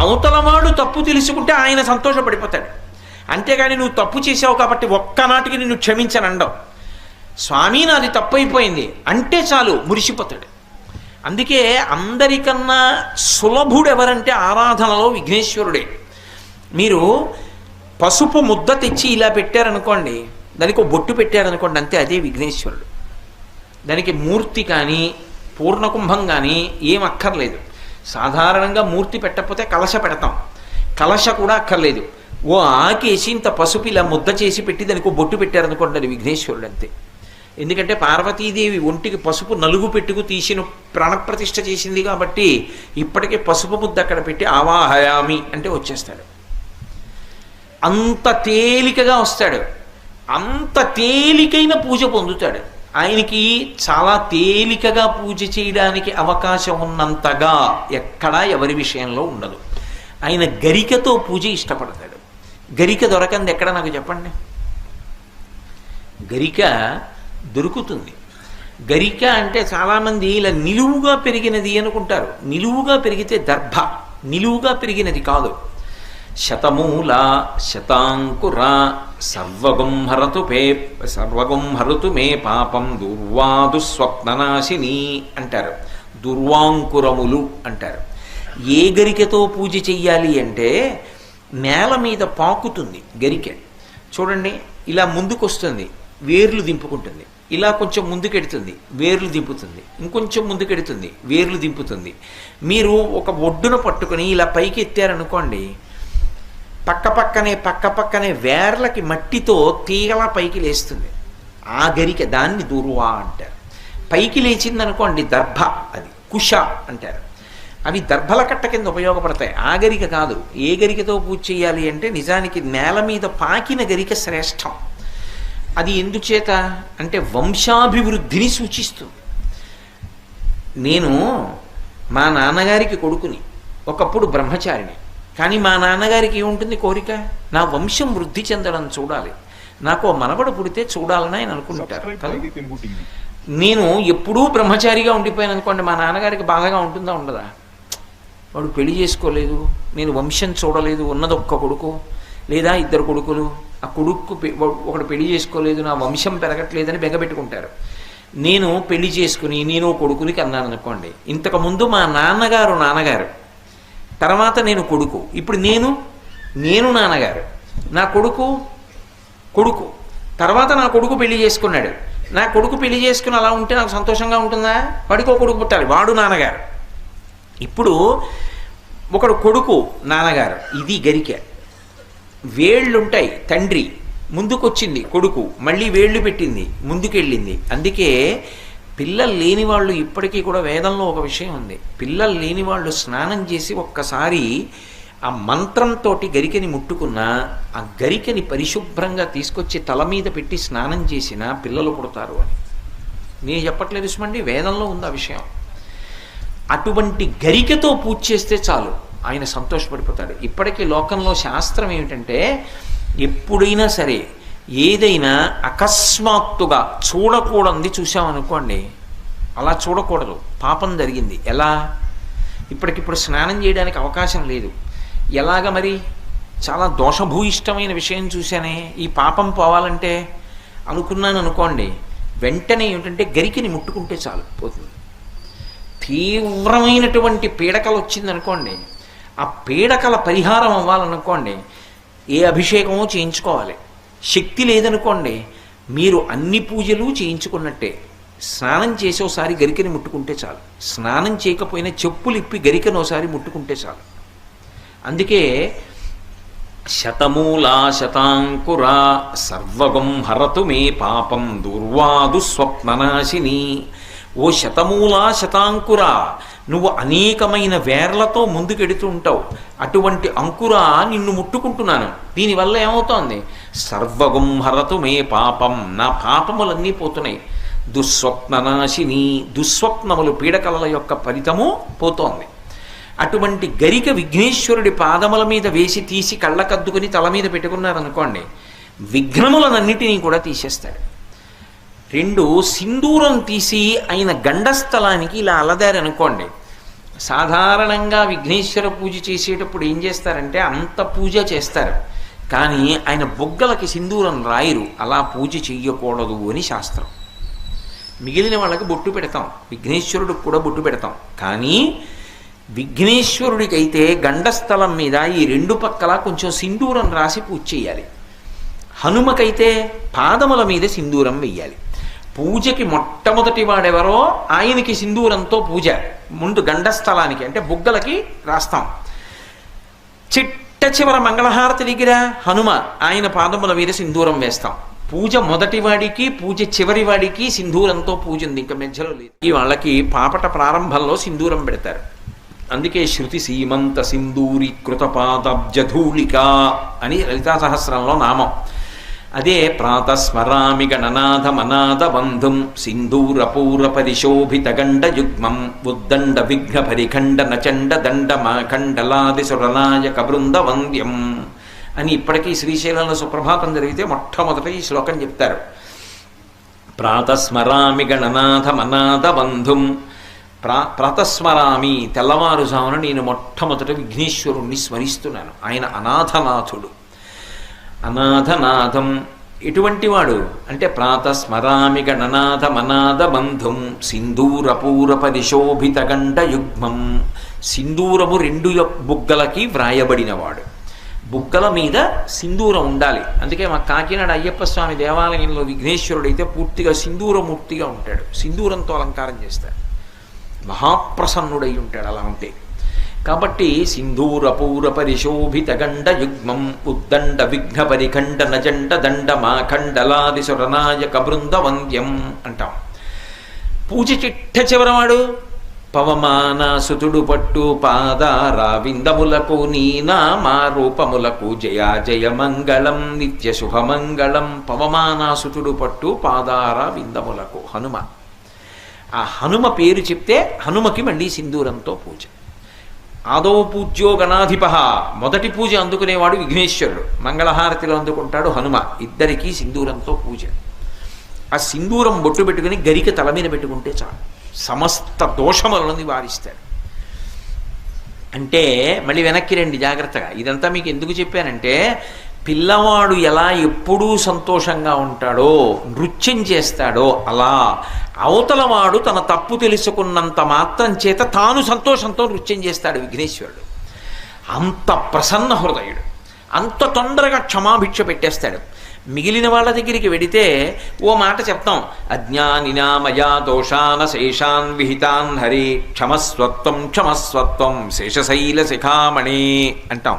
అవతలవాడు తప్పు తెలుసుకుంటే ఆయన సంతోషపడిపోతాడు. అంతేగాని నువ్వు తప్పు చేసావు కాబట్టి ఒక్కనాటికి నిన్ను క్షమించనండవు. స్వామి నాది తప్పు అయిపోయింది అంటే చాలు మురిసిపోతాడు. అందుకే అందరికన్నా సులభుడు ఎవరంటే ఆరాధనలో విఘ్నేశ్వరుడే. మీరు పసుపు ముద్ద తెచ్చి ఇలా పెట్టారనుకోండి, దానికి ఒక బొట్టు పెట్టారనుకోండి, అంతే అదే విఘ్నేశ్వరుడు. దానికి మూర్తి కానీ పూర్ణకుంభం కానీ ఏం అక్కర్లేదు. సాధారణంగా మూర్తి పెట్టకపోతే కలశ పెడతాం, కలశ కూడా అక్కర్లేదు. ఓ ఆకేసి ఇంత పసుపు ఇలా ముద్ద చేసి పెట్టి దానికి ఒక బొట్టు పెట్టారనుకోండి, అది విఘ్నేశ్వరుడు అంతే. ఎందుకంటే పార్వతీదేవి ఒంటికి పసుపు నలుగు పెట్టుకు తీసిన ప్రాణప్రతిష్ఠ చేసింది కాబట్టి ఇప్పటికే పసుపు ముద్ద అక్కడ పెట్టి ఆవాహయామి అంటే వచ్చేస్తాడు. అంత తేలికగా వస్తాడు, అంత తేలికైన పూజ పొందుతాడు. ఆయనకి చాలా తేలికగా పూజ చేయడానికి అవకాశం ఉన్నంతగా ఎక్కడా ఎవరి విషయంలో ఉండదు. ఆయన గరికతో పూజ ఇష్టపడతాడు. గరిక దొరకంది ఎక్కడ నాకు చెప్పండి? గరిక దొరుకుతుంది. గరిక అంటే చాలామంది ఇలా నిలువుగా పెరిగినది అనుకుంటారు. నిలువుగా పెరిగితే దర్భ, నిలువుగా పెరిగినది కాదు. శతమూల శతాంకుర సర్వగం హరతు మే పాపం దుర్వాదు స్వప్ననాశిని అంటారు. దుర్వాంకురములు అంటారు. ఏ గరికతో పూజ చెయ్యాలి అంటే నేల మీద పాకుతుంది గరిక. చూడండి, ఇలా ముందుకొస్తుంది, వేర్లు దింపుకుంటుంది. ఇలా కొంచెం ముందుకెడుతుంది, వేర్లు దింపుతుంది. ఇంకొంచెం ముందుకెడుతుంది, వేర్లు దింపుతుంది. మీరు ఒక ఒడ్డున పట్టుకొని ఇలా పైకి ఎత్తారనుకోండి, పక్కపక్కనే వేర్లకి మట్టితో తీగలా పైకి లేస్తుంది ఆ గరిక. దాన్ని దుర్వా అంటారు. పైకి లేచిందనుకోండి దర్భ, అది కుష అంటారు. అవి దర్భల కట్ట కింద ఉపయోగపడతాయి. ఆ గరిక కాదు. ఏ గరికతో పూజ చేయాలి అంటే నిజానికి నేల మీద పాకిన గరిక శ్రేష్టం. అది ఎందుచేత అంటే వంశాభివృద్ధిని సూచిస్తుంది. నేను మా నాన్నగారికి కొడుకుని, ఒకప్పుడు బ్రహ్మచారిని. కానీ మా నాన్నగారికి ఏముంటుంది కోరిక? నా వంశం వృద్ధి చెందడం చూడాలి, నాకు మనవడు పుడితే చూడాలని ఆయన అనుకుంటారు కదా. నేను ఎప్పుడూ బ్రహ్మచారిగా ఉండిపోయాను అనుకోండి, మా నాన్నగారికి బాధగా ఉంటుందా ఉండదా? వాడు పెళ్లి చేసుకోలేదు, నేను వంశం చూడలేదు, ఉన్నది ఒక్క కొడుకు లేదా ఇద్దరు కొడుకులు, ఆ కొడుకు ఒకడు పెళ్లి చేసుకోలేదు, నా వంశం పెరగట్లేదని బెంగపెట్టుకుంటారు. నేను పెళ్లి చేసుకుని నేను కొడుకునికి అన్నాను అనుకోండి, ఇంతకుముందు మా నాన్నగారు, తర్వాత నేను కొడుకు, ఇప్పుడు నేను నాన్నగారు, నా కొడుకు, తర్వాత నా కొడుకు పెళ్లి చేసుకున్నాడు. నా కొడుకు పెళ్లి చేసుకుని అలా ఉంటే నాకు సంతోషంగా ఉంటుందా? వాడికో కొడుకు పుట్టాలి, వాడు నాన్నగారు. ఇప్పుడు ఒకడు కొడుకు నాన్నగారు. ఇది గరిక. వేళ్ళుంటాయి, తండ్రి ముందుకొచ్చింది, కొడుకు మళ్ళీ వేళ్ళు పెట్టింది, ముందుకెళ్ళింది. అందుకే పిల్లలు లేని వాళ్ళు ఇప్పటికీ కూడా వేదంలో ఒక విషయం ఉంది. పిల్లలు లేని వాళ్ళు స్నానం చేసి ఒక్కసారి ఆ మంత్రంతో గరికని ముట్టుకున్నా ఆ గరికని పరిశుభ్రంగా తీసుకొచ్చి తల మీద పెట్టి స్నానం చేసినా పిల్లలు పుడతారు అని. నేను చెప్పట్లేదు సుమండి, వేదంలో ఉంది ఆ విషయం. అటువంటి గరికతో పూజ చేస్తే చాలు, ఆయన సంతోషపడిపోతాడు. ఇప్పటికీ లోకంలో శాస్త్రం ఏమిటంటే, ఎప్పుడైనా సరే ఏదైనా అకస్మాత్తుగా చూడకూడనిది చూసామనుకోండి, అలా చూడకూడదు, పాపం జరిగింది. ఎలా? ఇప్పటికిప్పుడు స్నానం చేయడానికి అవకాశం లేదు, ఎలాగ మరి? చాలా దోషభూయిష్టమైన విషయం చూశానే, ఈ పాపం పోవాలంటే అనుకున్నాను అనుకోండి, వెంటనే ఏమిటంటే గరికని ముట్టుకుంటే చాలు, పోతుంది. తీవ్రమైనటువంటి పీడకలు వచ్చిందనుకోండి, ఆ పీడకల పరిహారం అవ్వాలనుకోండి, ఏ అభిషేకమో చేయించుకోవాలి. శక్తి లేదనుకోండి, మీరు అన్ని పూజలు చేయించుకున్నట్టే. స్నానం చేసి ఒకసారి గరికని ముట్టుకుంటే చాలు. స్నానం చేయకపోయినా చెప్పులు ఇప్పి గరికను ఒకసారి ముట్టుకుంటే చాలు. అందుకే శతమూలా శతాంకుర సర్వగం హరతు మే పాపం దుర్వాదు స్వప్ననాశిని. ఓ శతమూలా శతాంకుర, నువ్వు అనేకమైన వేర్లతో ముందుకెడుతూ ఉంటావు. అటువంటి అంకుర నిన్ను ముట్టుకుంటున్నాను. దీనివల్ల ఏమవుతోంది? సర్వగం హరతు మే పాపం, నా పాపములన్నీ పోతున్నాయి. దుస్వప్ననాశిని, దుస్వప్నములు పీడకలల యొక్క ఫలితము పోతోంది. అటువంటి గరిక విఘ్నేశ్వరుడి పాదముల మీద వేసి తీసి కళ్ళకద్దుకుని తల మీద పెట్టుకున్నారనుకోండి, విఘ్నములనన్నిటినీ కూడా తీసేస్తాడు. రెండు, సింధూరం తీసి ఆయన గండస్థలానికి ఇలా అలదారనుకోండి, సాధారణంగా విఘ్నేశ్వర పూజ చేసేటప్పుడు ఏం చేస్తారంటే అంత పూజ చేస్తారు, కానీ ఆయన బొగ్గలకి సింధూరం రాయరు. అలా పూజ చెయ్యకూడదు అని శాస్త్రం. మిగిలిన వాళ్ళకి బొట్టు పెడతాం, విఘ్నేశ్వరుడికి కూడా బొట్టు పెడతాం, కానీ విఘ్నేశ్వరుడికైతే గండస్థలం మీద ఈ రెండు పక్కల కొంచెం సింధూరం రాసి పూజ చేయాలి. హనుమకైతే పాదముల మీద సింధూరం వెయ్యాలి. పూజకి మొట్టమొదటి వాడెవరో ఆయనకి సింధూరంతో పూజ ముందు గండస్థలానికి అంటే బుగ్గలకి రాస్తాం. చిట్ట చివర మంగళహారతి దగ్గర హనుమ ఆయన పాదముల మీద సింధూరం వేస్తాం. పూజ మొదటి వాడికి పూజ చివరి వాడికి సింధూరంతో పూజ ఉంది, ఇంకా మధ్యలో లేదు. ఈ వాళ్ళకి పాపట ప్రారంభంలో సింధూరం పెడతారు. అందుకే శృతి సీమంత సింధూరి కృతపాదబ్జధూళిక అని లలితా సహస్రంలో నామం. అదే ప్రాతస్మరామి గణనాథ మనాథ బంధుం సింధూరపూర పరిశోభిత గండ యుగ్మం ఉద్దండ విఘ్న పరిఖండ నచండ దండ మాఖండలాది సురనాయక బృంద వంద్యం అని ఇప్పటికీ శ్రీశైలంలో సుప్రభాతం జరిగితే మొట్టమొదట ఈ శ్లోకం చెప్తారు. ప్రాతస్మరామి గణనాథ మనాథ బంధుం. ప్రాతస్మరామి తెల్లవారుజామున నేను మొట్టమొదట విఘ్నేశ్వరుణ్ణి స్మరిస్తున్నాను. ఆయన అనాథనాథుడు. అనాథనాథం ఎటువంటి వాడు అంటే ప్రాతస్మరామి గణనాథ మనాథ బంధుం సింధూరపూర పరిశోభిత గండ యుగ్మం. సింధూరము రెండు బుగ్గలకి వ్రాయబడినవాడు. బుగ్గల మీద సింధూరం ఉండాలి. అందుకే మా కాకినాడ అయ్యప్ప స్వామి దేవాలయంలో విఘ్నేశ్వరుడైతే పూర్తిగా సింధూరమూర్తిగా ఉంటాడు. సింధూరంతో అలంకారం చేస్తాడు, మహాప్రసన్నుడై ఉంటాడు అలా ఉంటే. కాబట్టి సింధూరపూర పరిశోభిత గండ యుగ్మం ఉద్దండ విఘ్న పరిఖండ నజండ దండ మాఖండలాది సురనాయక బృంద వంద్యం అంటాం. పూజ చిట్ట చివరవాడు పవమానసుతుడు పట్టు పాదారా విందములకు నీనామా రూపములకు జయ జయ మంగళం నిత్య శుభమంగళం. పవమానసుతుడు పట్టు పాదారా విందములకు హనుమ. ఆ హనుమ పేరు చెప్తే హనుమకి మళ్ళీ సింధూరంతో పూజ. ఆదో పూజ్యో గణాధిప, మొదటి పూజ అందుకునేవాడు విఘ్నేశ్వరుడు, మంగళహారతిలో అందుకుంటాడు హనుమ. ఇద్దరికీ సింధూరంతో పూజ. ఆ సింధూరం బొట్టు పెట్టుకుని గరిక తల మీద పెట్టుకుంటే చాలు, సమస్త దోషములను నివారిస్తాడు. అంటే మళ్ళీ వెనక్కి రండి జాగ్రత్తగా. ఇదంతా మీకు ఎందుకు చెప్పానంటే పిల్లవాడు ఎలా ఎప్పుడూ సంతోషంగా ఉంటాడో నృత్యం చేస్తాడో అలా అవతలవాడు తన తప్పు తెలుసుకున్నంత మాత్రం చేత తాను సంతోషంతో నృత్యం చేస్తాడు విఘ్నేశ్వరుడు. అంత ప్రసన్న హృదయుడు, అంత తొందరగా క్షమాభిక్ష పెట్టేస్తాడు. మిగిలిన వాళ్ళ దగ్గరికి వెడితే ఓ మాట చెప్తాం, అజ్ఞానినా మయా దోషాన శేషాన్ విహితాన్ హరి క్షమస్వత్వం క్షమస్వత్వం శేషశైల శిఖామణి అంటాం.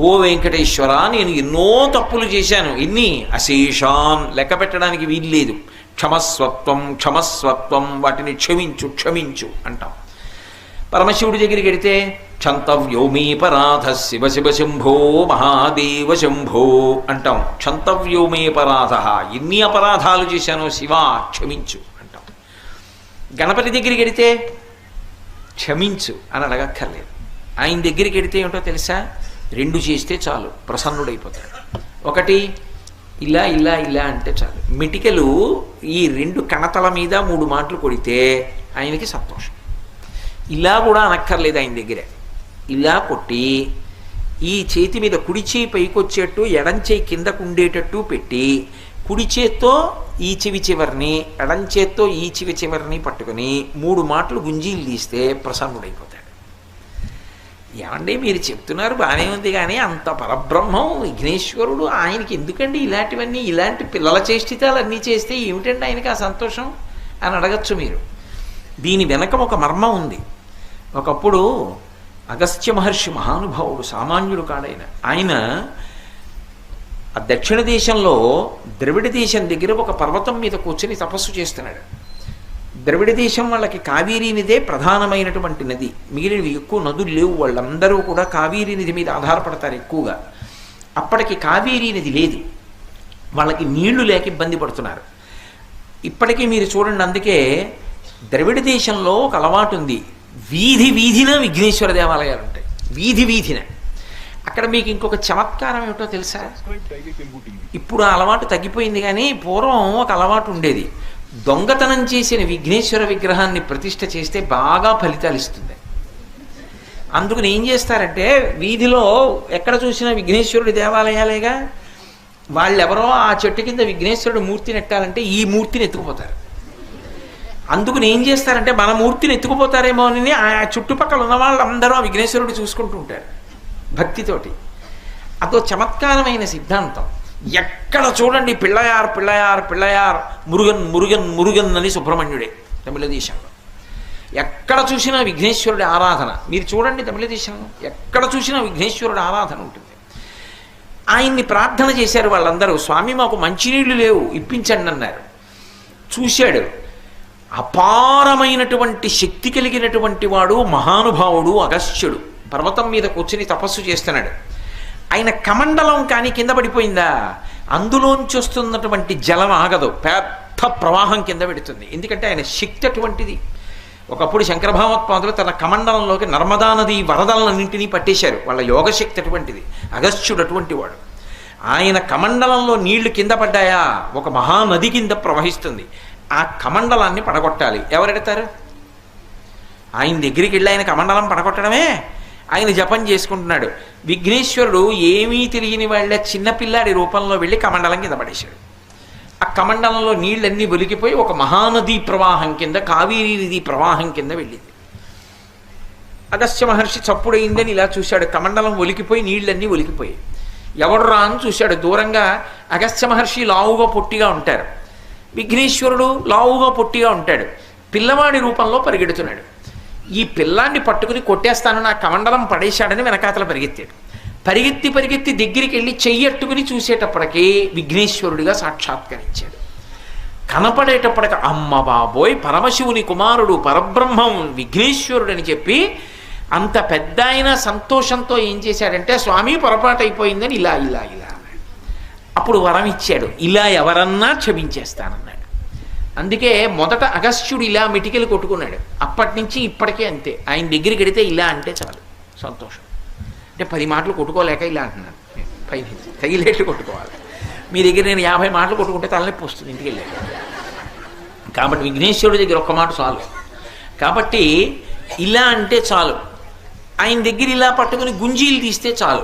ఓ వెంకటేశ్వర, నేను ఎన్నో తప్పులు చేశాను, ఎన్ని అశేషాన్ లెక్క పెట్టడానికి వీల్లేదు. క్షమస్వత్వం క్షమస్వత్వం, వాటిని క్షమించు క్షమించు అంటాం. పరమశివుడి దగ్గరికి వెడితే క్షంతవ్యోమీపరాధ శివ శివ శంభో మహాదేవ శంభో అంటాం. క్షంతవ్యోమీపరాధ, ఎన్ని అపరాధాలు చేశానో శివా క్షమించు అంటాం. గణపతి దగ్గరికి వెడితే క్షమించు అని అడగక్కర్లేదు. ఆయన దగ్గరికి వెడితే ఏమిటో తెలుసా, రెండు చేస్తే చాలు ప్రసన్నుడైపోతాడు. ఒకటి ఇలా ఇలా ఇలా అంటే చాలు, మిటికలు ఈ రెండు కణతల మీద 3 మాటలు కొడితే ఆయనకి సంతోషం. ఇలా కూడా అనక్కర్లేదు ఆయన దగ్గర. ఇలా కొట్టి ఈ చేతి మీద కుడి చేయి పైకొచ్చేట్టు ఎడం చేయి కిందకు ఉండేటట్టు పెట్టి కుడి చేత్తో ఈ చెవి చివరిని ఎడం చేత్తో ఈ చెవి చివరిని పట్టుకుని 3 మాటలు గుంజీలు తీస్తే ప్రసన్నుడైపోతాడు. ఏమండి మీరు చెప్తున్నారు బాగానే ఉంది, కానీ అంత పరబ్రహ్మం విఘ్నేశ్వరుడు, ఆయనకి ఎందుకండి ఇలాంటివన్నీ, ఇలాంటి పిల్లల చేష్టితాలు అన్నీ చేస్తే ఏమిటండి ఆయనకి ఆ సంతోషం అని అడగచ్చు మీరు. దీని వెనక ఒక మర్మం ఉంది. ఒకప్పుడు అగస్త్య మహర్షి మహానుభావుడు, సామాన్యుడు కాడైన ఆయన ఆ దక్షిణ దేశంలో ద్రవిడ దేశం దగ్గర ఒక పర్వతం మీద కూర్చొని తపస్సు చేస్తున్నాడు. ద్రవిడ దేశం వాళ్ళకి కావేరీ నదే ప్రధానమైనటువంటి నది, మిగిలినవి ఎక్కువ నదులు లేవు. వాళ్ళందరూ కూడా కావేరీ నది మీద ఆధారపడతారు ఎక్కువగా. అప్పటికి కావేరీ నది లేదు, వాళ్ళకి నీళ్లు లేక ఇబ్బంది పడుతున్నారు. ఇప్పటికీ మీరు చూడండి, అందుకే ద్రవిడ దేశంలో ఒక అలవాటు ఉంది, వీధి వీధిన విఘ్నేశ్వర దేవాలయాలు ఉంటాయి, వీధి వీధిన. అక్కడ మీకు ఇంకొక చమత్కారం ఏమిటో తెలుసా, ఇప్పుడు ఆ అలవాటు తగ్గిపోయింది, కానీ పూర్వం ఒక అలవాటు ఉండేది. దొంగతనం చేసిన విఘ్నేశ్వర విగ్రహాన్ని ప్రతిష్ఠ చేస్తే బాగా ఫలితాలు ఇస్తుంది. అందుకని ఏం చేస్తారంటే వీధిలో ఎక్కడ చూసినా విఘ్నేశ్వరుడి దేవాలయాలేగా, వాళ్ళెవరో ఆ చెట్టు కింద విఘ్నేశ్వరుడు మూర్తిని ఎట్టాలంటే ఈ మూర్తిని ఎత్తుకుపోతారు. అందుకని ఏం చేస్తారంటే మన మూర్తిని ఎత్తుకుపోతారేమో అని ఆ చుట్టుపక్కల ఉన్న వాళ్ళందరూ ఆ విఘ్నేశ్వరుడు చూసుకుంటూ ఉంటారు భక్తితోటి. అదో చమత్కారమైన సిద్ధాంతం. ఎక్కడ చూడండి పిళ్ళయార్ పిళ్ళయార్ పిళ్ళయార్, మురుగన్ మురుగన్ మురుగన్ అని సుబ్రహ్మణ్యుడే తమిళ దేశంలో. ఎక్కడ చూసినా విఘ్నేశ్వరుడి ఆరాధన. మీరు చూడండి తమిళ దేశంలో ఎక్కడ చూసినా విఘ్నేశ్వరుడి ఆరాధన ఉంటుంది. ఆయన్ని ప్రార్థన చేశారు వాళ్ళందరూ, స్వామి మాకు మంచినీళ్ళు లేవు ఇప్పించండి అన్నారు. చూశాడు, అపారమైనటువంటి శక్తి కలిగినటువంటి వాడు మహానుభావుడు అగస్త్యుడు పర్వతం మీద కూర్చుని తపస్సు చేస్తున్నాడు. ఆయన కమండలం కానీ కింద పడిపోయిందా, అందులోంచి వస్తున్నటువంటి జలం ఆగదు, పెద్ద ప్రవాహం కింద పెడుతుంది. ఎందుకంటే ఆయన శక్తి అటువంటిది. ఒకప్పుడు శంకర భగవత్పాదులు తన కమండలంలోకి నర్మదా నది వరదలన్నింటినీ పట్టేశారు. వాళ్ళ యోగశక్తి అటువంటిది. అగస్త్యుడు అటువంటి వాడు. ఆయన కమండలంలో నీళ్లు కింద పడ్డాయా, ఒక మహానది కింద ప్రవహిస్తుంది. ఆ కమండలాన్ని పడగొట్టాలి. ఎవరెడతారు? ఆయన దగ్గరికి వెళ్ళి ఆయన కమండలం పడగొట్టడమే. ఆయన జపం చేసుకుంటున్నాడు. విఘ్నేశ్వరుడు ఏమీ తెలియని వాళ్ళ చిన్నపిల్లాడి రూపంలో వెళ్ళి కమండలం కింద పడేశాడు. ఆ కమండలంలో నీళ్ళన్నీ ఒలికిపోయి ఒక మహానదీ ప్రవాహం కింద, కావేరీ నదీ ప్రవాహం కింద వెళ్ళింది. అగస్త్య మహర్షి చప్పుడైందని ఇలా చూశాడు. కమండలం ఒలికిపోయి నీళ్ళన్నీ ఒలికిపోయి ఎవడు రా అని చూశాడు. దూరంగా అగస్త్య మహర్షి లావుగా పొట్టిగా ఉంటారు, విఘ్నేశ్వరుడు లావుగా పొట్టిగా ఉంటాడు. పిల్లవాడి రూపంలో పరిగెడుతున్నాడు. ఈ పిల్లాన్ని పట్టుకుని కొట్టేస్తాను, నా కమండలం పడేశాడని వెనకాతల పరిగెత్తాడు. పరిగెత్తి పరిగెత్తి దగ్గరికి వెళ్ళి చెయ్యట్టుకుని చూసేటప్పటికీ విఘ్నేశ్వరుడిగా సాక్షాత్కరించాడు. కనపడేటప్పటికి అమ్మ బాబోయ్ పరమశివుని కుమారుడు పరబ్రహ్మం విఘ్నేశ్వరుడు అని చెప్పి అంత పెద్ద ఆయన సంతోషంతో ఏం చేశాడంటే, స్వామి పొరపాటు అయిపోయిందని ఇలా ఇలా ఇలా అన్నాడు. అప్పుడు వరం ఇచ్చాడు, ఇలా ఎవరన్నా క్షమించేస్తానన్నాడు. అందుకే మొదట అగస్త్యుడు ఇలా మిటికలు కొట్టుకున్నాడు. అప్పటి నుంచి ఇప్పటికే అంతే. ఆయన దగ్గరికి వెడితే ఇలా అంటే చాలు సంతోషం. అంటే 10 మాటలు కొట్టుకోలేక ఇలా అంటున్నాను, పైనుంచి తగిలేట్లు కొట్టుకోవాలి. మీ దగ్గర నేను 50 మాటలు కొట్టుకుంటే తలనొప్పి వస్తుంది ఇంటికి వెళ్ళాక. కాబట్టి విఘ్నేశ్వరుడి దగ్గర ఒక్క మాట చాలు. కాబట్టి ఇలా అంటే చాలు. ఆయన దగ్గర ఇలా పట్టుకుని గుంజీలు తీస్తే చాలు.